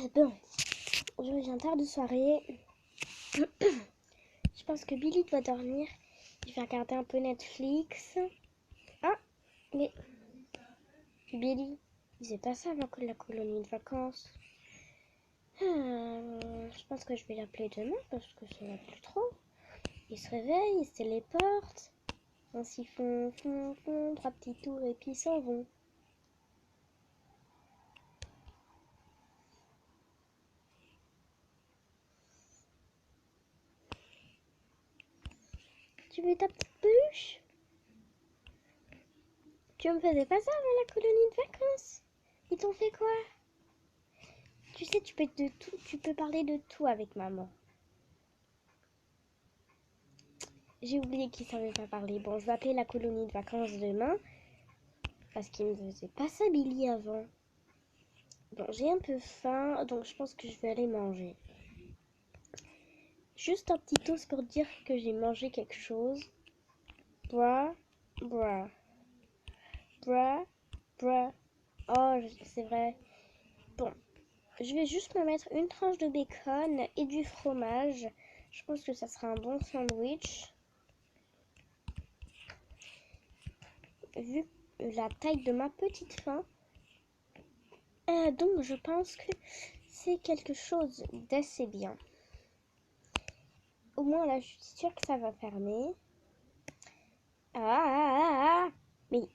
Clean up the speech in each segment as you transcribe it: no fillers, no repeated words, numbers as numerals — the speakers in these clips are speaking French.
Bon, je reviens tard de soirée. Je pense que Billy doit dormir. Je vais regarder un peu Netflix. Ah, mais Billy, il faisait pas ça avant que la colonie de vacances. Je pense que je vais l'appeler demain parce que ça va plus trop. Il se réveille, il se téléporte. Ainsi font, 3 petits tours et puis ils s'en vont. Tu veux ta petite peluche? Tu me faisais pas ça avant la colonie de vacances? Ils t'ont fait quoi? Tu sais, tu peux parler de tout avec maman. J'ai oublié qu'il savait pas parler. Bon, je vais appeler la colonie de vacances demain. Parce qu'il ne faisait pas ça, Billy, avant. Bon, j'ai un peu faim, donc je pense que je vais aller manger. Juste un petit toast pour dire que j'ai mangé quelque chose. Bra. Oh, c'est vrai. Bon, je vais juste me mettre une tranche de bacon et du fromage. Je pense que ça sera un bon sandwich. Vu la taille de ma petite faim. Donc je pense que c'est quelque chose d'assez bien. Au moins là je suis sûre que ça va fermer. Mais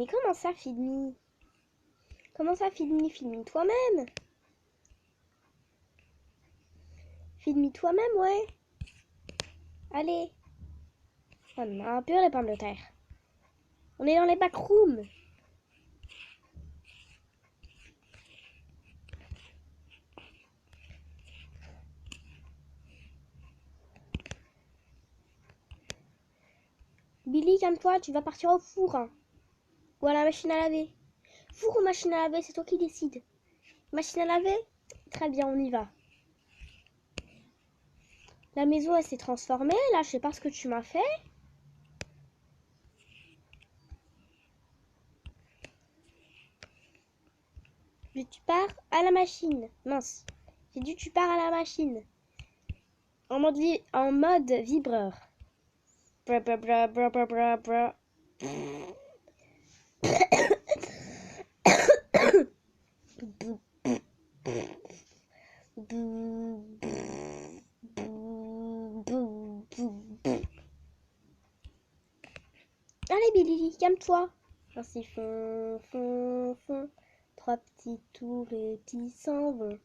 comment ça, Feed-me? Comment ça, Feed-me? Feed-me toi-même. Feed-me toi-même, ouais. Allez. On a un peu les pommes de terre. On est dans les backrooms. Billy, calme-toi, tu vas partir au four. Hein. Ou à la machine à laver. Four ou machine à laver, c'est toi qui décides. Machine à laver? Très bien, on y va. La maison, elle s'est transformée. Là, je sais pas ce que tu m'as fait. Tu pars à la machine. Mince. J'ai dit tu pars à la machine. En mode vibreur. Bra bra bra bra bra bra bra. Allez Billy, calme-toi. Ainsi font. 3 petits tours et puis s'en vont.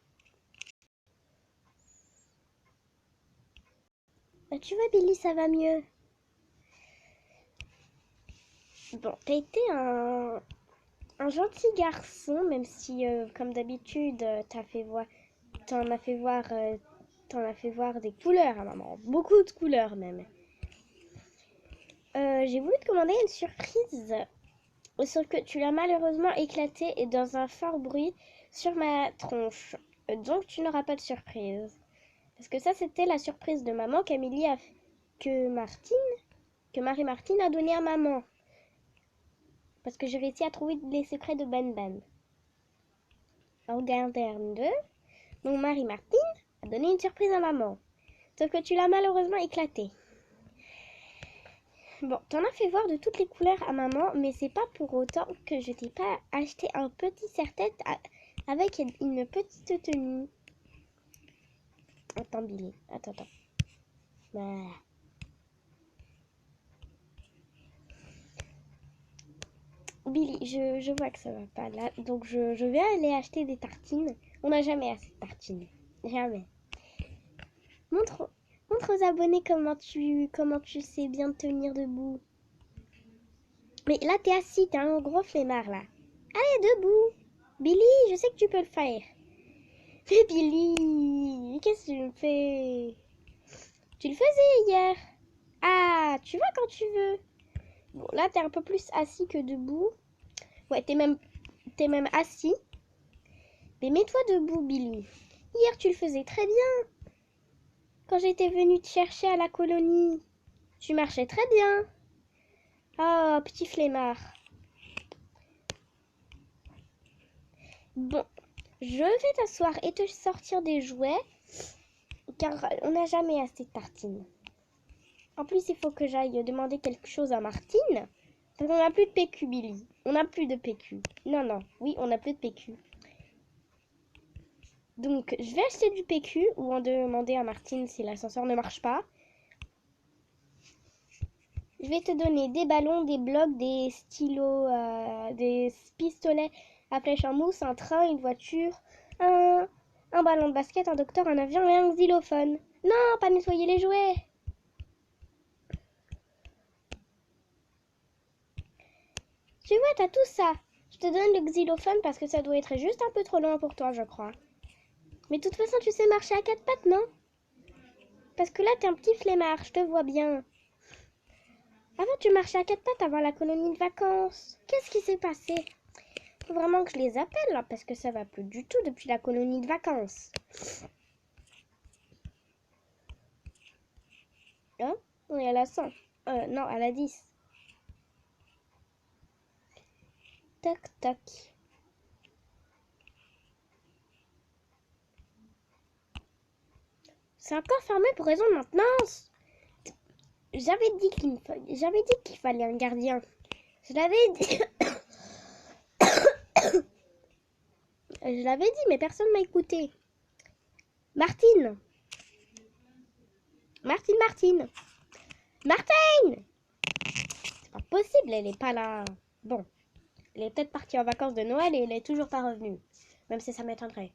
Tu vois Billy, ça va mieux. Bon, t'as été un gentil garçon, même si comme d'habitude t'en as fait voir des couleurs à maman, beaucoup de couleurs même. J'ai voulu te commander une surprise, sauf que tu l'as malheureusement éclaté et dans un fort bruit sur ma tronche. Donc tu n'auras pas de surprise. Parce que ça c'était la surprise de maman que Marie-Martine a donné à maman. Parce que j'ai réussi à trouver les secrets de Ben Ben. Regardez un deux. Donc Marie-Martine a donné une surprise à maman. Sauf que tu l'as malheureusement éclaté. Bon, t'en as fait voir de toutes les couleurs à maman, mais c'est pas pour autant que je t'ai pas acheté un petit serre-tête avec une petite tenue. Attends, Billy. Attends. Voilà. Billy, je vois que ça va pas là, donc je vais aller acheter des tartines. On n'a jamais assez de tartines. Jamais. Montre aux abonnés comment tu sais bien te tenir debout. Mais là, t'es assis, t'es un gros flemmard, là. Allez, debout. Billy, je sais que tu peux le faire. Mais Billy, qu'est-ce que tu me fais? Tu le faisais hier. Ah, tu vas quand tu veux. Bon, là, t'es un peu plus assis que debout. Ouais, t'es même assis. Mais mets-toi debout, Billy. Hier, tu le faisais très bien. Quand j'étais venue te chercher à la colonie, tu marchais très bien. Oh, petit flemmard. Bon, Je vais t'asseoir et te sortir des jouets, car on n'a jamais assez de tartines. En plus, il faut que j'aille demander quelque chose à Martine, parce qu'on n'a plus de PQ, Billy. On n'a plus de PQ. Non, non, oui, on n'a plus de PQ. Donc, je vais acheter du PQ ou en demander à Martine si l'ascenseur ne marche pas. Je vais te donner des ballons, des blocs, des stylos, des pistolets à flèche en mousse, un train, une voiture, un ballon de basket, un docteur, un avion et un xylophone. Non, pas nettoyer les jouets. Tu vois, t'as tout ça. Je te donne le xylophone parce que ça doit être juste un peu trop loin pour toi, je crois. Mais de toute façon, tu sais marcher à quatre pattes, non? Parce que là, t'es un petit flemmard, je te vois bien. Avant, tu marchais à quatre pattes avant la colonie de vacances. Qu'est-ce qui s'est passé? Faut vraiment que je les appelle, là, parce que ça va plus du tout depuis la colonie de vacances. Hein? On est à la 100. Non, à la 10. Toc, toc. C'est encore fermé pour raison de maintenance. J'avais dit qu'il fallait un gardien. Je l'avais dit. Je l'avais dit, mais personne m'a écouté. Martine. Martine, Martine. Martine! C'est pas possible, elle est pas là. Bon, elle est peut-être partie en vacances de Noël et elle est toujours pas revenue. Même si ça m'étonnerait.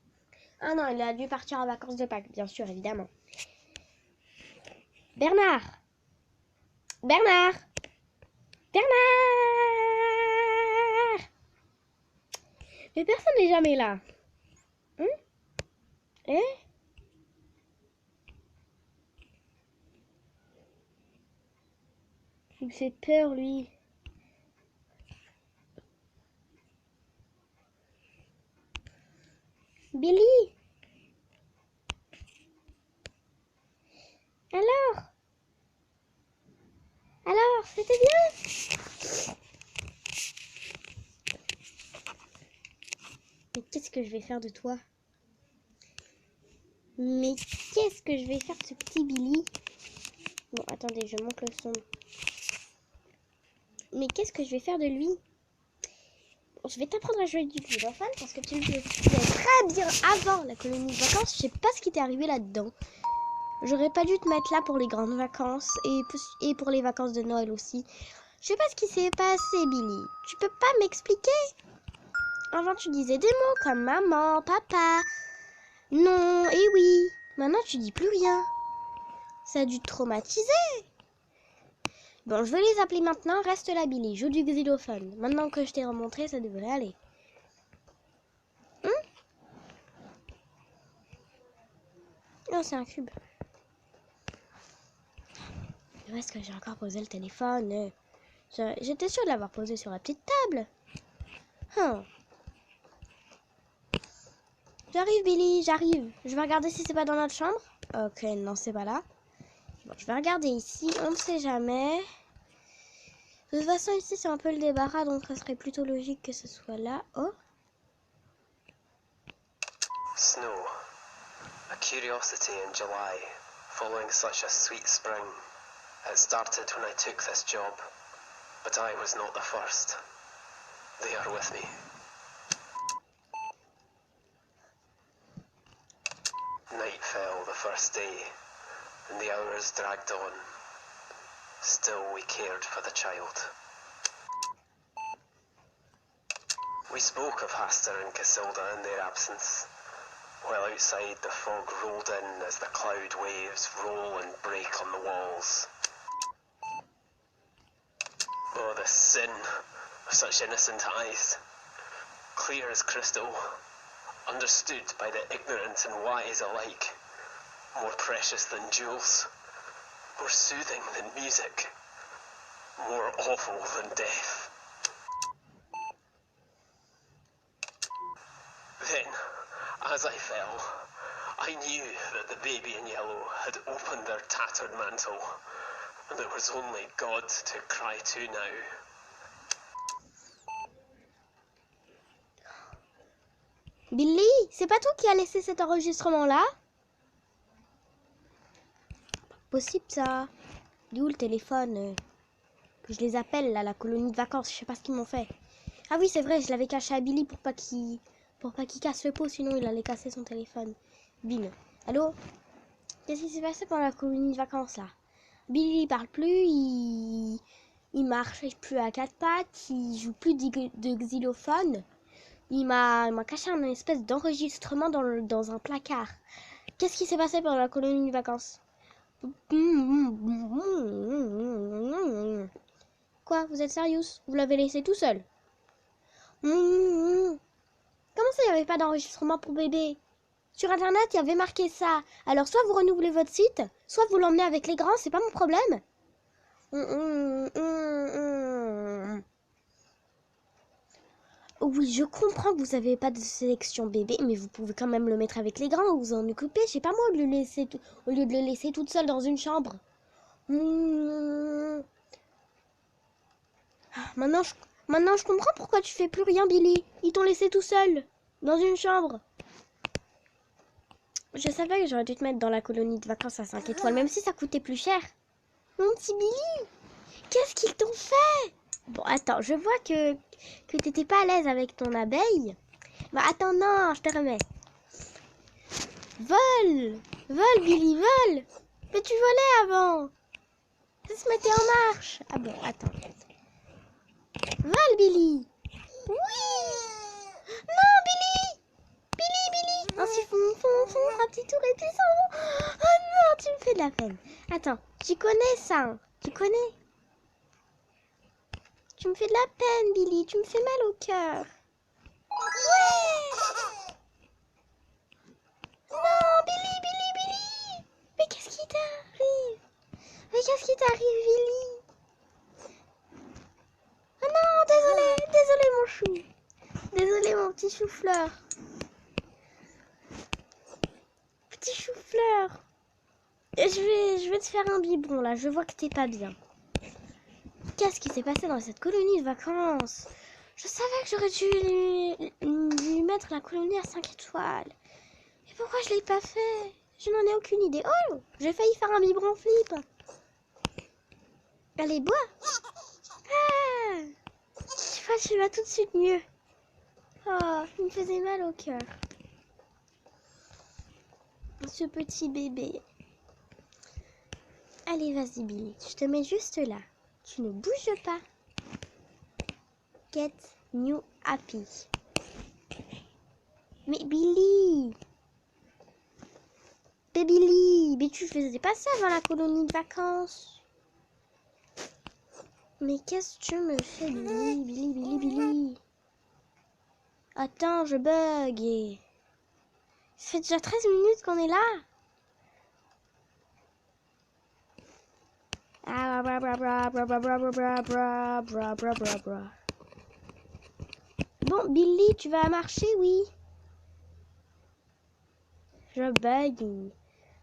Ah non, elle a dû partir en vacances de Pâques, bien sûr, évidemment. Bernard! Bernard! Bernard! Mais personne n'est jamais là. Hein? Eh? Il me fait peur, lui. Billy! Alors? Alors, c'était bien? Mais qu'est-ce que je vais faire de toi? Mais qu'est-ce que je vais faire de ce petit Billy? Bon, attendez, je monte le son. Mais qu'est-ce que je vais faire de lui? Bon, je vais t'apprendre à jouer du xylophone parce que tu le jouais très bien avant la colonie de vacances. Je sais pas ce qui t'est arrivé là-dedans. J'aurais pas dû te mettre là pour les grandes vacances et pour les vacances de Noël aussi. Je sais pas ce qui s'est passé, Billy. Tu peux pas m'expliquer? Avant, tu disais des mots comme maman, papa, non et oui. Maintenant, tu dis plus rien. Ça a dû te traumatiser. Bon, je vais les appeler maintenant. Reste là, Billy. Joue du xylophone. Maintenant que je t'ai remontré, ça devrait aller. Non, c'est un cube. Où est-ce que j'ai encore posé le téléphone? J'étais sûre de l'avoir posé sur la petite table. Hein. J'arrive, Billy, j'arrive. Je vais regarder si c'est pas dans notre chambre. Ok, non, c'est pas là. Bon, je vais regarder ici. On ne sait jamais. De toute façon, ici, c'est un peu le débarras, donc ça serait plutôt logique que ce soit là. Oh. Snow. A curiosity in July, following such a sweet spring. It started when I took this job, but I was not the first. They are with me. Night fell the first day, and the hours dragged on. Still we cared for the child. We spoke of Hastur and Casilda in their absence, while outside the fog rolled in as the cloud waves roll and break on the walls. Oh, the sin of such innocent eyes, clear as crystal, understood by the ignorant and wise alike, more precious than jewels, more soothing than music, more awful than death. Then, as I fell, I knew that the baby in yellow had opened their tattered mantle, and there was only God to cry to now. Billy, c'est pas toi qui as laissé cet enregistrement-là? Possible ça. D'où le téléphone que je les appelle là, la colonie de vacances. Je sais pas ce qu'ils m'ont fait. Ah oui, c'est vrai, je l'avais caché à Billy pour pas qu'il casse le pot, sinon il allait casser son téléphone. Bim. Allô? Qu'est-ce qui s'est passé pendant la colonie de vacances là? Billy il parle plus, il marche plus à quatre pattes, il joue plus de xylophone. Il m'a caché un espèce d'enregistrement dans un placard. Qu'est-ce qui s'est passé pendant la colonie de vacances? Quoi? Vous êtes sérieux? Vous l'avez laissé tout seul? Comment ça, il n'y avait pas d'enregistrement pour bébé? Sur internet, il y avait marqué ça. Alors, soit vous renouvelez votre site, soit vous l'emmenez avec les grands, c'est pas mon problème. Oui, je comprends que vous n'avez pas de sélection bébé, mais vous pouvez quand même le mettre avec les grands ou vous en occuper. Je sais pas moi, au lieu de le laisser toute seule dans une chambre. Maintenant, je comprends pourquoi tu fais plus rien, Billy. Ils t'ont laissé tout seul, dans une chambre. Je savais que j'aurais dû te mettre dans la colonie de vacances à 5 étoiles, même si ça coûtait plus cher. Mon petit Billy, qu'est-ce qu'ils t'ont fait? Bon, attends, je vois que t'étais pas à l'aise avec ton abeille. Bah, attends, non, je te remets. Vole! Vole, Billy, vole! Mais tu volais avant! Ça se mettait en marche! Ah bon, attends. Vole, Billy! Oui! Non, Billy! Billy! Un siphon, un petit tour et puis ça. Oh non, tu me fais de la peine. Attends, tu connais ça? Tu connais? Tu me fais de la peine, Billy. Tu me fais mal au cœur. Ouais! Non, Billy! Mais qu'est-ce qui t'arrive? Mais qu'est-ce qui t'arrive, Billy? Oh non, désolé mon chou. Désolé mon petit chou-fleur. Petit chou-fleur. Je vais te faire un biberon là, je vois que t'es pas bien. Qu'est-ce qui s'est passé dans cette colonie de vacances? Je savais que j'aurais dû lui mettre la colonie à 5 étoiles. Mais pourquoi je l'ai pas fait? Je n'en ai aucune idée. Oh, j'ai failli faire un biberon flip. Allez, bois. Ah, tu vois, tu vas tout de suite mieux. Oh, il me faisait mal au cœur. Ce petit bébé. Allez, vas-y, Billy. Je te mets juste là. Tu ne bouges pas. Get new happy. Mais Billy! Mais Billy! Mais tu faisais pas ça avant la colonie de vacances. Mais qu'est-ce que tu me fais, Billy? Attends, je bug. Ça fait déjà 13 minutes qu'on est là. Ah, bra bra bra bra bra bra bra bra bra bra bra bra. Bon, Billy, tu vas marcher, oui. Je bugging.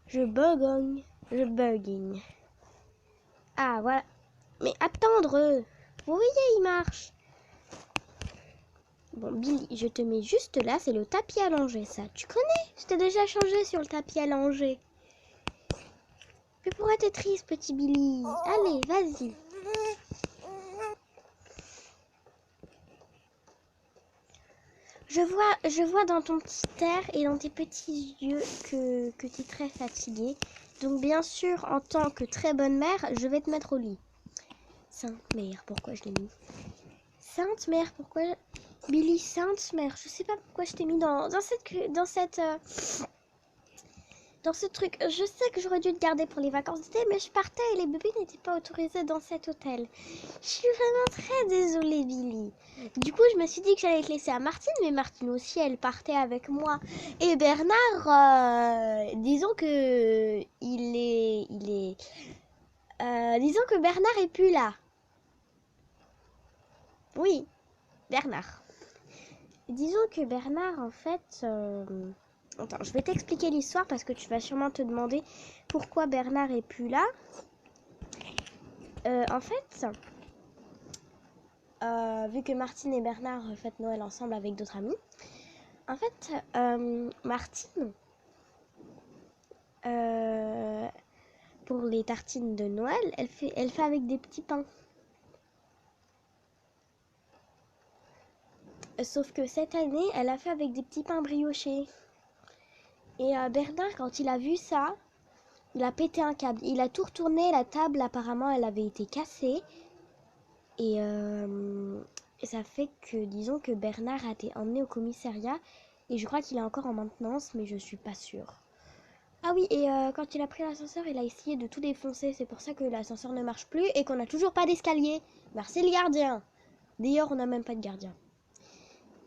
Je bugging. Ah, voilà. Mais attendre. Vous voyez, il marche. Bon, Billy, je te mets juste là. C'est le tapis allongé, ça. Tu connais? Je t'ai déjà changé sur le tapis allongé. Mais pourquoi t'es triste, petit Billy? Allez, vas-y. Je vois dans ton petit air et dans tes petits yeux que tu es très fatigué. Donc bien sûr, en tant que très bonne mère, je vais te mettre au lit. Sainte mère, pourquoi je l'ai mis? Sainte mère, pourquoi... Billy, sainte mère, je sais pas pourquoi je t'ai mis dans ce truc. Je sais que j'aurais dû te garder pour les vacances d'été, mais je partais et les bébés n'étaient pas autorisés dans cet hôtel. Je suis vraiment très désolée, Billy. Du coup, je me suis dit que j'allais te laisser à Martine, mais Martine aussi, elle partait avec moi. Et Bernard, disons que disons que Bernard est plus là. Oui, Bernard. Disons que Bernard, en fait... Attends, je vais t'expliquer l'histoire parce que tu vas sûrement te demander pourquoi Bernard est plus là. En fait, vu que Martine et Bernard fêtent Noël ensemble avec d'autres amis, En fait, Martine, pour les tartines de Noël, elle fait avec des petits pains. Sauf que cette année, elle a fait avec des petits pains briochés. Et Bernard, quand il a vu ça, il a pété un câble. Il a tout retourné, la table, apparemment, elle avait été cassée. Et ça fait que, disons que Bernard a été emmené au commissariat. Et je crois qu'il est encore en maintenance, mais je suis pas sûre. Ah oui, et quand il a pris l'ascenseur, il a essayé de tout défoncer. C'est pour ça que l'ascenseur ne marche plus et qu'on n'a toujours pas d'escalier. Merci le gardien. D'ailleurs, on n'a même pas de gardien.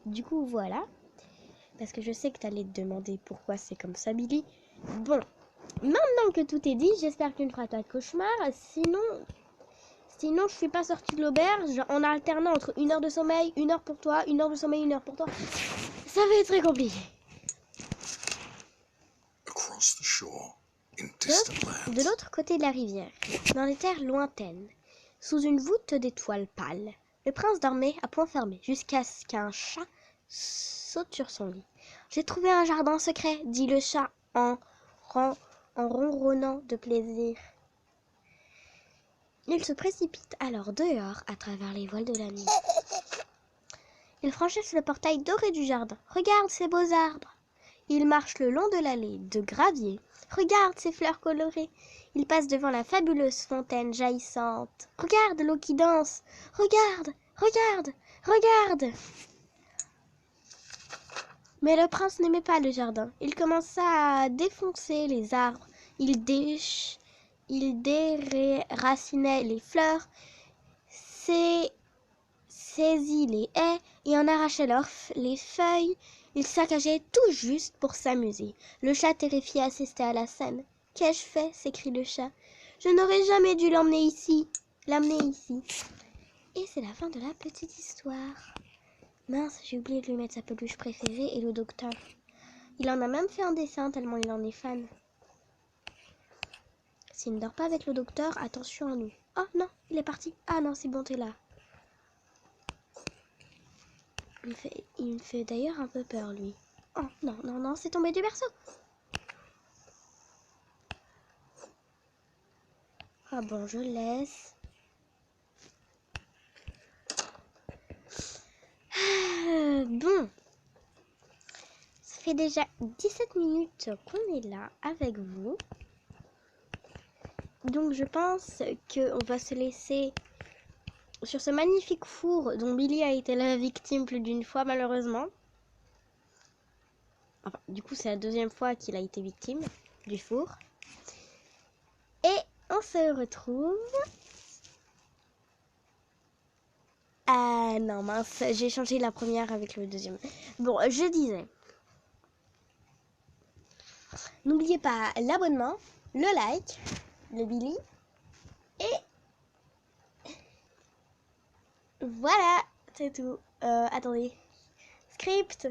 Du coup, voilà. Parce que je sais que tu allais te demander pourquoi c'est comme ça, Billy. Bon, maintenant que tout est dit, j'espère que tu ne feras pas de cauchemar. Sinon, je suis pas sortie de l'auberge en alternant entre 1 heure de sommeil, 1 heure pour toi, 1 heure de sommeil, 1 heure pour toi. Ça va être très compliqué. De l'autre côté de la rivière, dans les terres lointaines, sous une voûte d'étoiles pâles, le prince dormait à point fermé jusqu'à ce qu'un chat saute sur son lit. « J'ai trouvé un jardin secret, » dit le chat en ronronnant de plaisir. Il se précipite alors dehors à travers les voiles de la nuit. Ils franchissent le portail doré du jardin. « Regarde ces beaux arbres !» Ils marchent le long de l'allée de gravier. « Regarde ces fleurs colorées !» Ils passent devant la fabuleuse fontaine jaillissante. « Regarde l'eau qui danse !»« Regarde, regarde, regarde !» Mais le prince n'aimait pas le jardin. Il commença à défoncer les arbres. Il déracinait les fleurs, saisit les haies et en arrachait les feuilles. Il saccageait tout juste pour s'amuser. Le chat terrifié assistait à la scène. « Qu'ai-je fait ?» s'écrie le chat. « Je n'aurais jamais dû l'amener ici. » Et c'est la fin de la petite histoire. Mince, j'ai oublié de lui mettre sa peluche préférée et le docteur. Il en a même fait un dessin tellement il en est fan. S'il ne dort pas avec le docteur, attention à nous. Oh non, il est parti. Ah non, c'est bon, t'es là. Il me fait d'ailleurs un peu peur, lui. Oh non, non, non, c'est tombé du berceau. Ah bon, je laisse. Bon. Ça fait déjà 17 minutes qu'on est là avec vous. Donc je pense qu'on va se laisser sur ce magnifique four dont Billy a été la victime plus d'une fois malheureusement. Enfin, du coup c'est la deuxième fois qu'il a été victime du four. Et on se retrouve... Ah non mince, j'ai changé la première avec le deuxième. Bon, je disais... N'oubliez pas l'abonnement, le like, le Billy. Et voilà, c'est tout. Attendez. Script.